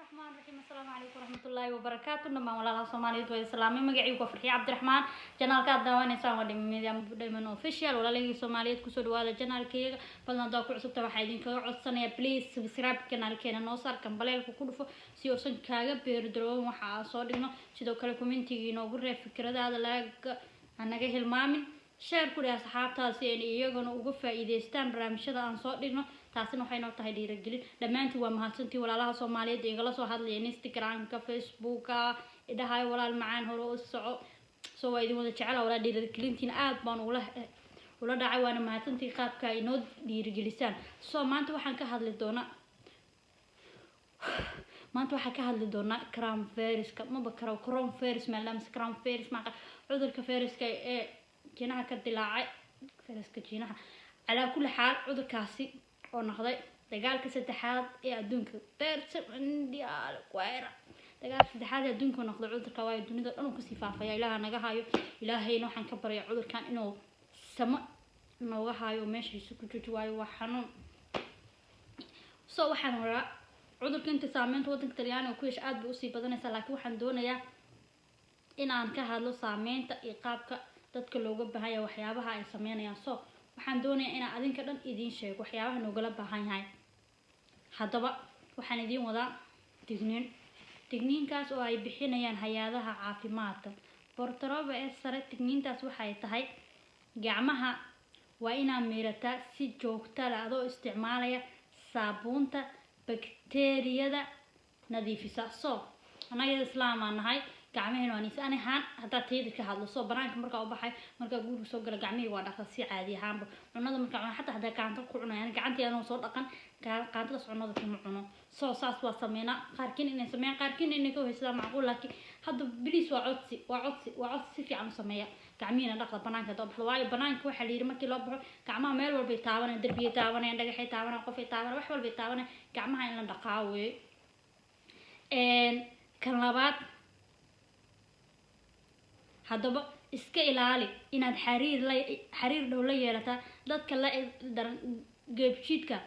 الرحمن الرحيم. السلام عليكم ورحمة الله وبركاته. نما ولا Soomaaliyeed way islaamay magacaygu Farxiyo Cabdiraxmaan janaalka daawanaysan waa dhiman official wala leeyahay Soomaaliyeed ku soo dhawaada janaalkayga badan dad ku cusubta waxa idin kaga codsanaya please subscribe kanaalkeena noo saar kambalelka ku dhufo si uusan kaaga beerdaroon waxa soo dhigno sidoo kale commentiga inoogu reeb fikradaada anaga hilmaamin share ku dhaaf asxaabtaasi in iyaguna uga faa'iideystaan barnaamijyada aan soo dhigno taasina waxay noo tahay dhiirigelin dhamaantii waa mahadsantii walaalaha Soomaaliyeed ee igala soo hadlayeen Instagram-ka Facebook-ka idahay walaal macaan hore u soco soo waa idin wada jecel walaal dhiirigelintiin aad baan ula dhacay waana mahadsantii qaabka ay noo dhiirigelisaan soo maanta waxaan ka hadli doonaa coronavirus-ka coronavirus maadaama coronavirus ma cudurka viruska ee jinaha ka dilaacay viruska jinaha على كل حال عذر كاسي oo noqday dagaalka saddexaad ee adduunka beerta indiyaal queera dagaalka saddexaad ee adduunka noqday cudurka waa dunida dhan ku sifaafaya ilaaha naga hayo ilaahayna waxaan ka baryaa cudurkan inuu sama nooga hayo meeshiisa ku joojiyo waa xanuun soo waxaan waraa cudurka inta saameynta wadanka Talyaaniga ku yeeshay aad buu u sii badanaysaa laakiin waxaan doonayaa in aan ka hadlo saameynta iyo qaabka dadka looga baahan waxyaabaha ay sameynayaan soo waxaan doonayaa in aan adinka dhan idin sheego waxyaabaha noogala baahan yahay hadaba waxaan idin wadaa digniinkaas oo ay bixinayaan hay'adaha caafimaadka bortoroba ee sare digniintaas waxay tahay gacmaha waa inaan meerataa si joogto ah adoo isticmaalaya saabuunta bakteeriyada nadiifisa soo anaga islaam aan nahay gacmaheena waan is anahan hadaa teeda ka hadlo soo banaanka marka u baxay marka guriga soo gala gacmihii waa dhaqan si caadi ahaanba cunada marka hatta hadaa gacanta ku cunayaan gacanteena soo dhaqan qaantada cunada kuma cuno soo saas waa sameeyna qaarkiin inay sameeyaan qaarkiin inay ka hoysada macquul laakiin hadda bilis waa codsi si fiican sameeya gacmihiina dhaqda banaanka doo baxdo waayo banaanka waxa la yiri markii loo baxo gacmaha meel walba ay taabanayaan darbiga taabanayaan dhagaxay taabanayaan qof ay taabanayaan wax walba ay taabanayaan gacmaha in la dhaqaa weey kan labaad hadaba iska ilaali inaad xiriir dhow la yeelataa dadka la daran geebjidka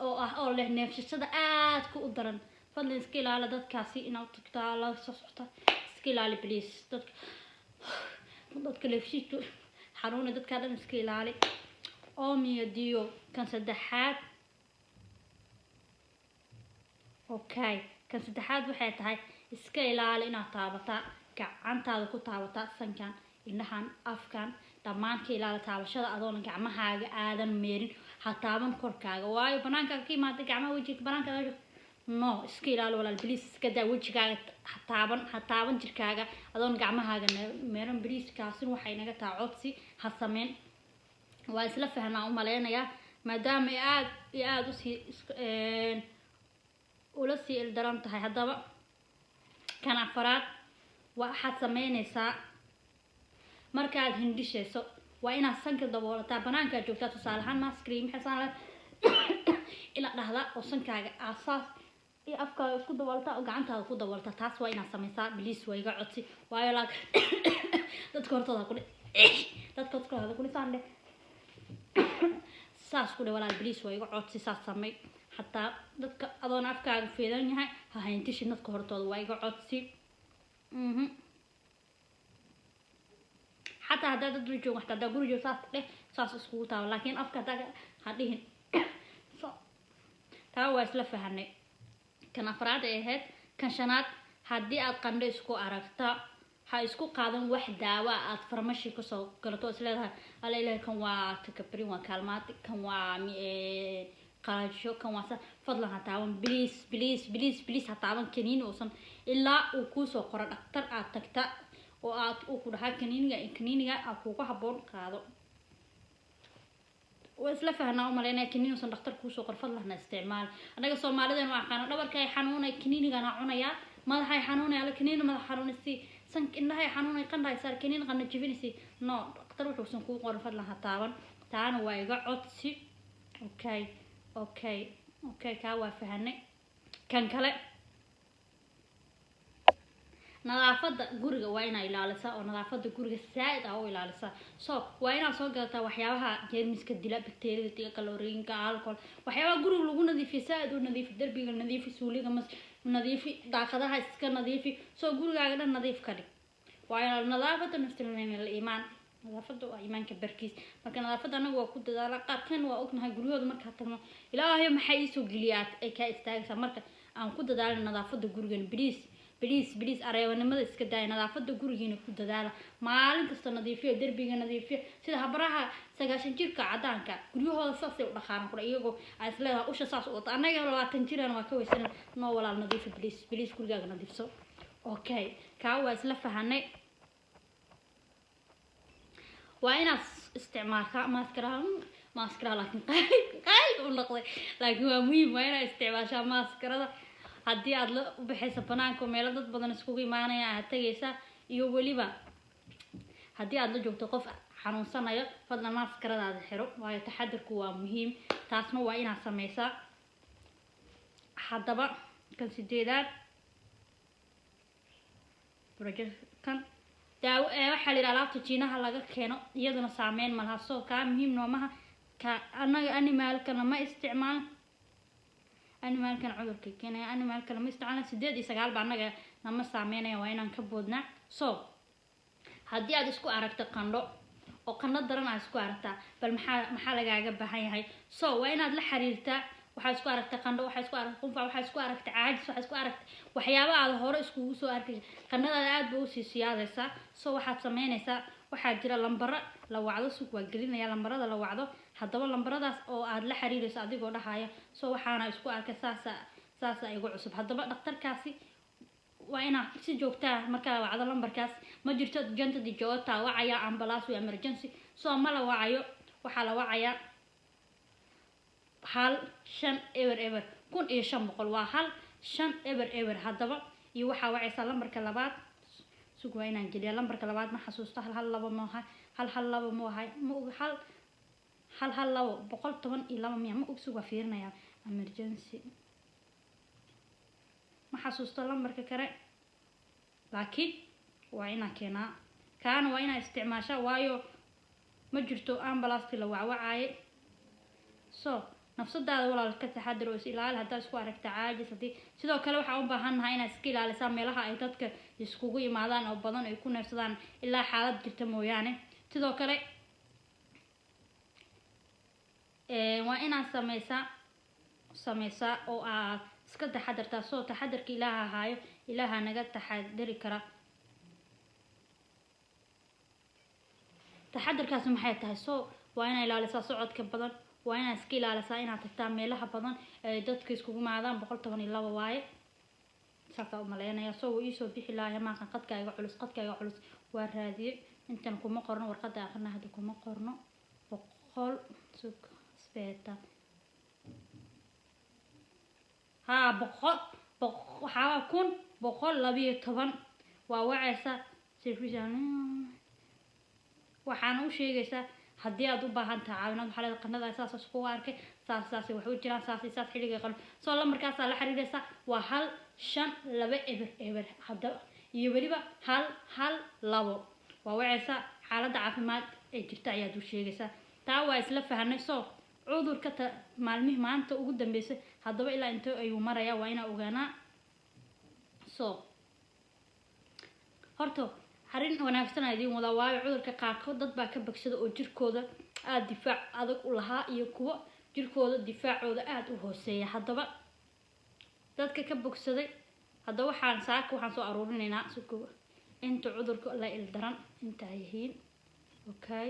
oo leh neefsashada aad ku u daran fadlan iska ilaali dadkaasi inaad tagtaa la socota iska ilaali please dadka neefsashada xanuuna dadka dhan iska ilaali oomiyadiyo kan saddexaad okay kan saddexaad waxay tahay iska ilaali inaad taabataa gacantaada ku taabata sankan indhahan afkan dhamaanka ilaala taabashada adoon gacmahaaga aadan meerin ha taaban korkaaga waayo banaanka ka imaatay gacmaha wajiga banaanka no iska ilaali walaal please iska daa wajigaaga ha taaban jirkaaga adoon gacmahaaga meeran please kaasin waxay naga taa codsi ha sameyn waa isla fahnaa u maleynaya maadaama ay aad u sii ula sii ildaran tahay hadaba kan afaraad waxaad sameynaysaa markaad hindhishayso waa inaad sanka daboolataa banaanka joogtaa tusaale ahaan mask cream xasaan la ila dhahda oo sankaaga aasaas iyo afkaaga isku dabooltaa oo gacantaada ku dabooltaa taas waa inaad sameysaa please waa iga codsi waayo laag dadka hortooda ku dhisaande saas ku walaal please waa iga codsi saas samey hataa dadka adoon afkaaga feedan yahay ha hindhishin dadka hortooda waa iga codsi حتى هذا الدرجة واحدة هذا درجة صاص سكوتها لكن أفكار هذه ترى سلفة هني كان أفراد إيهات كان شنات هدي أتقنده سكو أركتا هايسكو قادم وحدة وأتفرمشي كسو قلتو سلها على إله كان واتكبري وكلمات كان قاجو كان واسا فضلا هتعاون بليس هتعاون كنين وصن إلا وكوسو قرن أكتر أتكتا oo aad u ku dhahay kaniiniga aad ku haboon qaado oo isla fahnaa umaleynaa kaniin oo dhakhtar ku soo qorfad lahna isticmaal anaga Soomaalidan waa qana dhabarka ay xanuunay kaniiniga na cunaya madaxa ay xanuunay ala kaniin madax xanuunaysi sank indhaha ay xanuunay qandhay sar kaniin qana jibinaysi no dhakhtar wuxuu san ku qorfad laha taaban taana waa iga codsi okay ka waa fahnay kan kale nadaafada guriga waa inay ilaalisaa oo nadaafada guriga saaid ah oo ilaalisaa soo waa inaa soo galataa waxyaabaha jeermiska dila bakteeriyada iyo kaloriinka alcohol waxyaabaha guriga lagu nadiifiyo saaid oo nadiif darbiga nadiif suuliga nadiifi daaqadaha iska nadiifi soo gurigaaga dhan nadiif ka dhig waa nadaafada naftirnayna la iimaan nadaafada waa iimaanka barkiis marka nadaafada anagu waa ku dadaala qaabkan waa ognahay guryahooda markaa tagno ilaahay maxay isoo geliyaad ay ka istaagaysaa marka aan ku dadaalno nadaafada gurigan بليز أريوانimada iska daay nadaafada gurigeena ku dadaala maalin kasta nadiifiyo darbiga nadiifiyo sida habraha 9 jirka cadaanka guryahooda saas ay u dhaqaan kula iyagoo ay isleedahay usha saas u wata anaga 20 jirana waa ka weysan noo walaal nadiifi بليز gurigaaga nadiifso okay ka waa isla fahanay waa inaad isticmaalka maaskara laakiin qaal u noqday laakiin waa muhiim waa inaad isticmaashaa maaskarada haddii aad la u baxayso banaanka meel dad badan iskugu imaanaya aad tagaysa iyo waliba haddii aad la joogto qof xanuunsanayo fadlan maskaradaada xiro waayo taxadarku waa muhiim taasna waa inaad sameysaa haddaba kan sideedaad kan daawo waxa la alaabta jiinaha laga keeno iyaduna saameyn ma laha soo ka muhiim noomaha ka anaga animalkana ma isticmaal animalkan cudurka keenaya animalkan ma isticmaalna 8 iyo 9 ba anaga nama saameynaya waa inaan ka boodnaa soo haddii aad isku aragto qandho oo qandho daran aad isku aragtaa bal maxaa lagaaga baahan yahay soo waa inaad la xiriirtaa waxa isku aragtaa qandho waxa isku aragtaa qunfa waxa isku aragtaa caajis waxa isku aragtaa waxyaabo aad hore iskugu soo arkay qandhada aad buu si siyaadaysaa soo waxaad sameynaysaa waxaa jira lambaro la wacdo suuq waa gelinaya lambarada la wacdo haddaba lambaradaas oo aad la xiriirayso adigoo dhahaya soo waxaana isku arkay saasa igu cusub haddaba dhakhtarkaasi waa inaad si joogtaa markaa wacdo lambarkaas ma jirto janta di joogta wacaya ambulance emergency soo ma la wacayo waxaa la wacaya hal 5 eber 1500 waa hal 5 eber haddaba iyo waxaa wacaysa lambarka labaad suuq waa inaan geliya lambarka labaad ma xasuusto hal laba ma aha hal laba ma aha ma og hal labo 112 miya ma og suuq waa fiirinaya emergency ma xasuusto lambarka kale laakiin waa inaan keenaa kaana waa inaan isticmaashaa waayo ma jirto ambulance la wacwacay soo nafsadaada walaal ka taxadar oo ilaali hadaa isku aragta caajis hadii sidoo kale waxa u baahannahay inaad iska ilaalisaa meelaha ay dadka iskugu yimaadaan oo badan ay ku neefsadaan ilaa xaalad jirta mooyaane sidoo kale waa inaad sameysaa oo aad iska taxadartaa soo taxadarka ilaaha haayo ilaaha naga taxadari kara taxadarkaas maxay tahay soo waa inaad ilaalisaa socodka badan waa inaad iska ilaalisaa inaad tagtaa meelaha badan ee dadka iskugu maadaan 112 waaye saasa u maleynaya soo uu isoo bixi lahaa ma qadkayga culus waa raadiye intan kuma qorno warqada aqrina hada kuma qorno 100 sug speeta ha 100 waxa kun 112 waa wacaysa service waxaan u sheegaysaa haddii aad u baahan tahay caawinaad waxa la qanada asaas isku arkay saas wax u jiraan saas xiliga qalb soo la markaas la xiriiraysa waa hal 5 eber hadda iyo waliba hal labo waa wacaysa xaaladda caafimaad ee jirta ayaad u sheegaysaa taa waa isla fahanay soo cudurka maalmihi maanta ugu dambeysay haddaba ilaa inta ayuu maraya waa inaa ogaanaa soo horto harin wanaagsan idin wada waayo cudurka qaarkood dad baa ka bagsada oo jirkooda aad difaac adag u lahaa iyo kuwa jirkooda difaacooda aad u hooseeya haddaba dadka ka bogsaday haddaba waxaan soo aruurinaynaa suuq inta cudurka la ildaran inta ay yihiin okay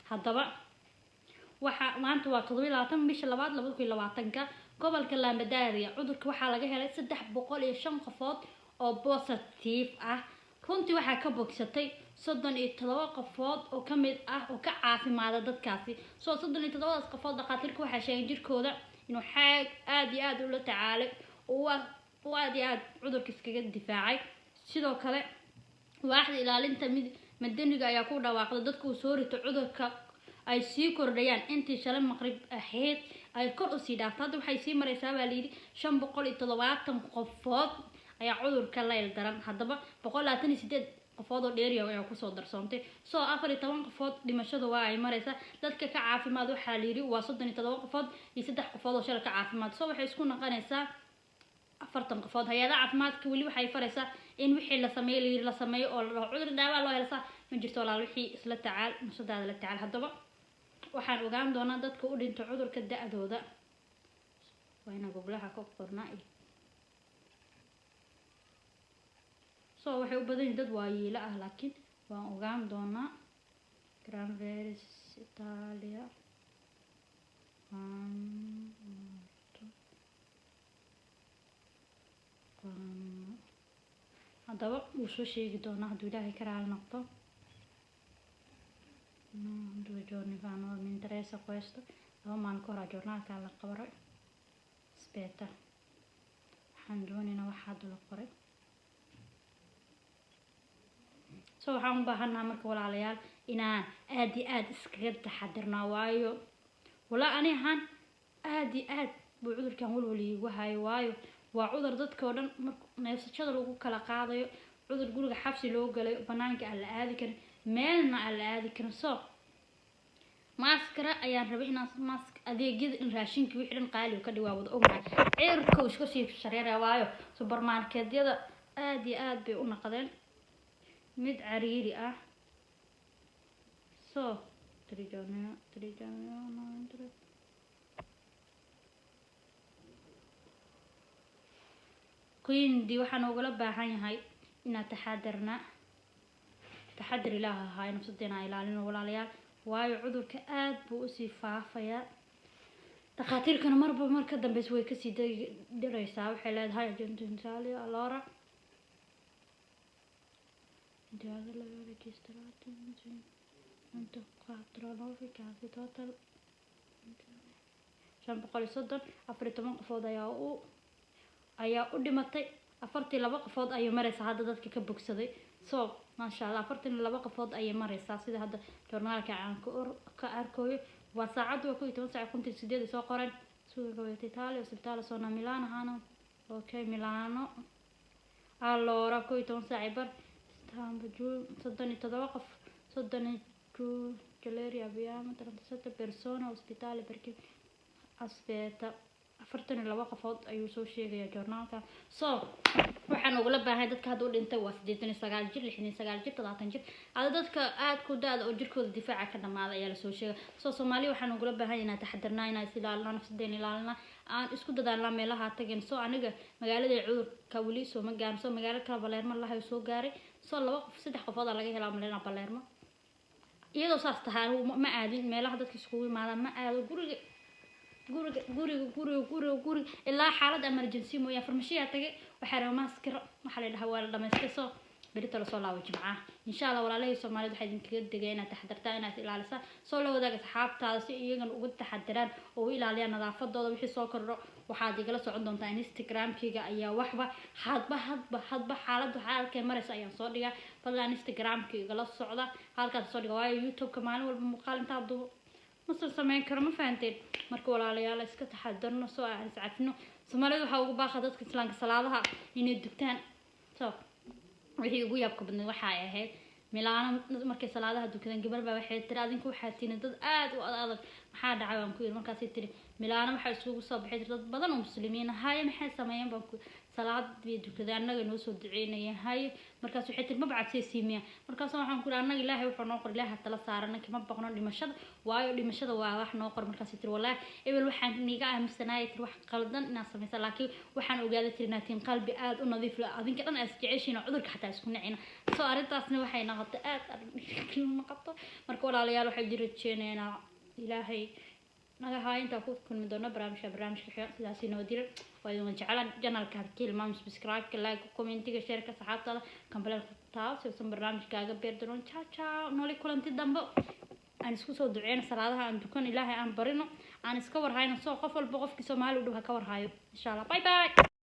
haddaba waxa maanta waa 27 bisha 2 2020 gobolka Lambadaria cudurka waxaa laga helay 305 qofood oo positive ah runtii waxaa ka bogsatay 37 qofood oo kamid ah oo ka caafimaada dadkaasi soo 37 qofood dhaqaatiirku waxay sheegeen jirkooda inuu aad iyo aad ula tacaalay oo aad iyo aad cudurka iskaga difaacay sidoo kale waaxda ilaalinta madaniga ayaa ku dhawaaqday dadku soo rito cudurka ay sii kordhayaan intii shalay maqrib ahayd ay kor u sii dhaafto hadda waxay sii maraysaa baa layidhi 570 qofood ayaa cudurka la ildaran haddaba 128 qofood oo dheeriya ayaa kusoo darsoontay soo 14 qofood dhimashadu waa ay maraysaa dadka ka caafimaad waxaa layidhi waa 37 qofood iyo 3 qofood oo shalay ka caafimaad soo waxay isku noqonaysaa afartan qofood hay-adaha caafimaadka weli waxay faraysaa in wixii la sameeyo oo la cudur daawa loo helsaa ma jirto walaal wixii isla tacaal nafsadaada la tacaal haddaba waxaan ogaan doonaa dadka u dhinta cudurka da-dooda waa ina goblaha ka qornaa so waxay u badan yihiin dad waayeelo ah laakiin waan ogaan doonaa coronavirus Italia haddaba wuu soo sheegi doonaa hadduu ilaahay ka raali noqdo due giorni fa mi interessa questo laba maalin ka hor joornaalkaa la qabaray aspetta waxaan doonaynaa wax hadda la qoray so waxaan u baahannaha marka walaalayaal inaan aad iyo aad iskaga taxadirnaa waayo walaa ani ahaan aad iyo aad buu cudurkan walwal iigu hayo waayo waa cudur dadka oo dhan marka neefsashada lagu kala qaadayo cudur guriga xabsi loo galayo banaanka aan la aadi karin meelna aan la aadi karin so maaskara ayaan rabay inaan maask adeegyada in raashinka wixii dhan qaali ka dhigaa wada ognahay cirka uu iska sii shareeraa waayo supermarketyada aad iyo aad bay u naqdeen mid cariiri ah so quindi waxaan ugala baahan yahay inaan taxadir ilaah ahaa nafsadeena ilaalino walaalayaal waayo cudurka aad buu usii faafayaa dhakhaatiirkana marka dambeys way kasii diraysaa waxay leedahay agente Italia allora diyaarada laga registrato 149 casi total 530 qofood ayaa u dhimatay 42 qofood ayay maraysaa hadda dadka ka bogsaday so maasha Allah 42 qofood ayay maraysaa sida hadda joornaalka aan ka arkayo waa saacadu waa 12:58 soo qoran suuqa Italia ospitale sono Milano hano okay Milano allora 12:00 Istanbul giù 37 qof 32 Galleria abbiamo 37 persone ospitale perché aspetta 42 qofood ayuu soo sheegaya joornaalka so waxaan ugula baahay dadka hadda u dhintay waa 89 jir 69 jir 70 jir hada dadka aad ku daada oo jirkooda difaaca ka dhamaaday ayaa la soo sheegay so Soomaaliya waxaan ugula baahay inaan taxadirnaa inaan ilaalino nafsadeen ilaalina aan isku dadaalna meelaha tageen so aniga magaalada cudurka wali soo ma gaarno so magaalo kala Palermo lahayo soo gaaray so 3 qofood laga helaa Milano Palermo iyadoo saas tahay ma aadin meelaha dadka isku yimaadaan ma aado guriga ilaa xaalad emergency mooyaan farmashiya tagay waxa raba maaskaro waxa la dhahaa waa la dhameystay so berito la soo laabo jimcaha insha Allah walaalay Soomaaliyeed waxay idinkaga digay inaad taxadartaa inaad ilaalisaa soo la wadaaga saxaabtaada si iyagana uga taxadiraan oo ilaaliyaan nadaafadooda wixii soo kordho waxaad igala socon doontaa Instagram-kiga ayaa waxba hadba xaaladda halkay maraysa ayaan soo dhigaa fadlan Instagram-kiga la socda halkaas soo dhiga waayo YouTube-ka maalin walba muuqaal inta abdu masal sameyn karo ma fahanteen marka walaalayaal iska taxadarno soo aan iscafino Soomaalidu waxa ugu baaqa dadka islaamka salaadaha inay dugtaan so wixii ugu yaabka badnaa waxa ay ahayd Milano markay salaadaha dukadaan gabar baa waxay tiri adinku waxaa tiina dad aad u adag maxaa dhacay waan ku yiri markaas ay tiri Milano waxa isugu soo baxay dad badan oo muslimiin ah hay maxay sameeyeen baan ku salaad bay dukadaan anaga noo soo duceynayay hay markaas waxay tiri ma bacad siimiya markaas waxaan ku anaga Ilaahay wuxuu noo qor Ilaahay tala saaran kama baqno dhimashada waayo dhimashada waa wax noo qor markaas ay tiri wallahi ebel waxaan niga aaminsanay tiri wax qaldan inaan sameeyay laakiin waxaan ogaaday tiri inaatiin qalbi aad u nadiif ah adinka dhan aad jeceshiin cudurka xataa isku nacina soo arintaasna waxay noqotay aad noqoto marka walaalayaal waxay jirjeenayna Ilaahay naga haynta ku kulmi doona barnaamijka sidaas inoo dira waa idin jeclaan channelka hadkii ilmaam subscribe like commentiga share ka saxaabtada kambaleel taas si barnaamijkaaga beer doon ciao nooli kulanti dambe aan isku soo duceeyna salaadaha aan dukan Ilaahay aan barino aan iska warhayno soo qof walba qofkii Soomaali u dhaw ka warhayo insha Allah bye bye